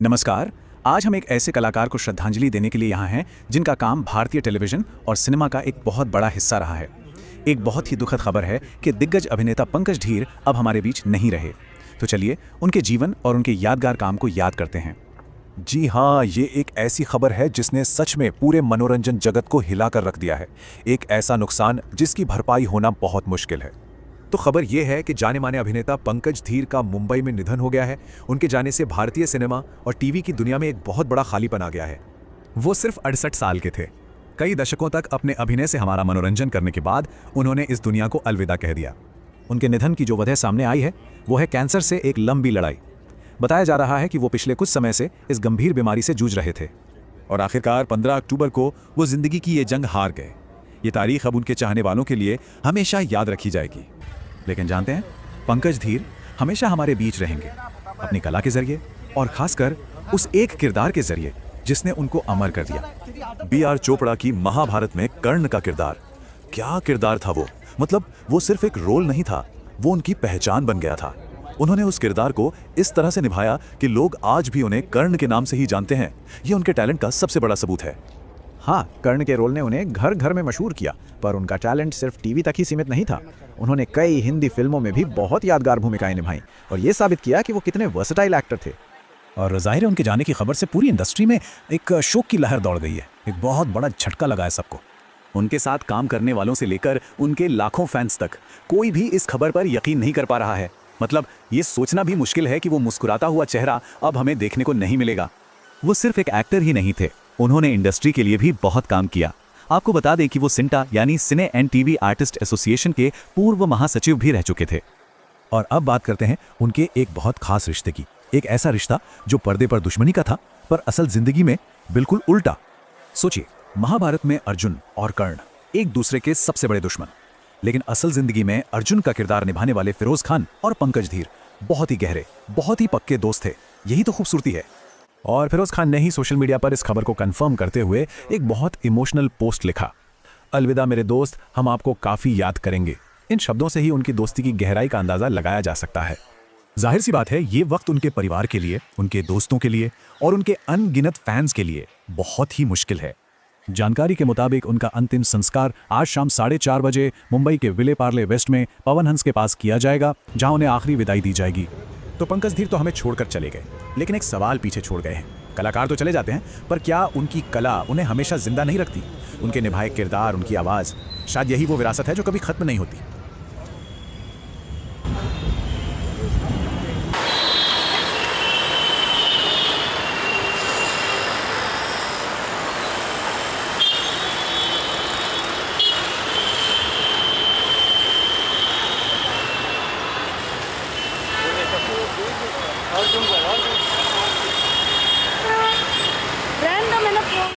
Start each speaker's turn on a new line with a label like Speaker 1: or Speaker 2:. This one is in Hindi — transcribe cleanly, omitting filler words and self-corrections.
Speaker 1: नमस्कार। आज हम एक ऐसे कलाकार को श्रद्धांजलि देने के लिए यहाँ हैं जिनका काम भारतीय टेलीविजन और सिनेमा का एक बहुत बड़ा हिस्सा रहा है। एक बहुत ही दुखद खबर है कि दिग्गज अभिनेता पंकज धीर अब हमारे बीच नहीं रहे। तो चलिए उनके जीवन और उनके यादगार काम को याद करते हैं।
Speaker 2: जी हाँ, ये एक ऐसी खबर है जिसने सच में पूरे मनोरंजन जगत को हिलाकर रख दिया है। एक ऐसा नुकसान जिसकी भरपाई होना बहुत मुश्किल है। तो खबर ये है कि जाने माने अभिनेता पंकज धीर का मुंबई में निधन हो गया है। उनके जाने से भारतीय सिनेमा और टीवी की दुनिया में एक बहुत बड़ा खालीपन आ गया है।
Speaker 3: वो सिर्फ 68 साल के थे। कई दशकों तक अपने अभिनय से हमारा मनोरंजन करने के बाद उन्होंने इस दुनिया को अलविदा कह दिया।
Speaker 1: उनके निधन की जो वजह सामने आई है वो है कैंसर से एक लंबी लड़ाई। बताया जा रहा है कि वो पिछले कुछ समय से इस गंभीर बीमारी से जूझ रहे थे
Speaker 2: और आखिरकार 15 अक्टूबर को वो जिंदगी की ये जंग हार गए। ये तारीख अब उनके चाहने वालों के लिए हमेशा याद रखी जाएगी।
Speaker 1: लेकिन जानते हैं, पंकज धीर हमेशा हमारे बीच रहेंगे, अपनी कला के जरिए और खासकर उस एक किरदार के जरिए जिसने उनको अमर कर दिया।
Speaker 2: B.R. चोपड़ा की महाभारत में कर्ण का किरदार, क्या किरदार था वो। मतलब वो सिर्फ एक रोल नहीं था, वो उनकी पहचान बन गया था। उन्होंने उस किरदार को इस तरह से निभाया कि लोग आज भी उन्हें कर्ण के नाम से ही जानते हैं। ये उनके टैलेंट का सबसे बड़ा सबूत है।
Speaker 1: हाँ, कर्ण के रोल ने उन्हें घर घर में मशहूर किया, पर उनका टैलेंट सिर्फ टीवी तक ही सीमित नहीं था। उन्होंने कई हिंदी फिल्मों में भी बहुत यादगार भूमिकाएं निभाईं और ये साबित किया कि वो कितने वर्सेटाइल एक्टर थे।
Speaker 3: और जाहिर है उनके जाने की खबर से पूरी इंडस्ट्री में एक शोक की लहर दौड़ गई है। एक बहुत बड़ा झटका लगा है सबको।
Speaker 1: उनके साथ काम करने वालों से लेकर उनके लाखों फैंस तक कोई भी इस खबर पर यकीन नहीं कर पा रहा है। मतलब ये सोचना भी मुश्किल है कि वो मुस्कुराता हुआ चेहरा अब हमें देखने को नहीं मिलेगा।
Speaker 3: वो सिर्फ एक एक्टर ही नहीं थे, उन्होंने इंडस्ट्री के लिए भी बहुत काम किया। आपको बता दें कि वो सिंटा यानी सिने एंड टीवी आर्टिस्ट एसोसिएशन के पूर्व महासचिव भी रह चुके थे।
Speaker 1: और अब बात करते हैं उनके एक बहुत खास रिश्ते की। एक ऐसा रिश्ता जो पर्दे पर दुश्मनी का था, पर असल जिंदगी में बिल्कुल उल्टा। सोचिए, महाभारत में अर्जुन और कर्ण एक दूसरे के सबसे बड़े दुश्मन, लेकिन असल जिंदगी में अर्जुन का किरदार निभाने वाले फिरोज खान और पंकज धीर बहुत ही गहरे, बहुत ही पक्के दोस्त थे। यही तो खूबसूरती है। और फिरोज खान ने ही सोशल मीडिया पर इस खबर को कंफर्म करते हुए एक बहुत इमोशनल पोस्ट लिखा। अलविदा मेरे दोस्त, हम आपको काफी याद करेंगे। इन शब्दों से ही उनकी दोस्ती की गहराई का अंदाजा लगाया जा सकता है। जाहिर सी बात है, ये वक्त उनके परिवार के लिए, उनके दोस्तों के लिए और उनके अनगिनत फैंस के लिए बहुत ही मुश्किल है। जानकारी के मुताबिक उनका अंतिम संस्कार आज शाम 4:30 बजे मुंबई के विले पार्ले वेस्ट में पवन हंस के पास किया जाएगा, जहां उन्हें आखिरी विदाई दी जाएगी। तो पंकज धीर तो हमें छोड़कर चले गए, लेकिन एक सवाल पीछे छोड़ गए हैं। कलाकार तो चले जाते हैं, पर क्या उनकी कला उन्हें हमेशा जिंदा नहीं रखती? उनके निभाए किरदार, उनकी आवाज़, शायद यही वो विरासत है जो कभी खत्म नहीं होती।
Speaker 4: अर्जुन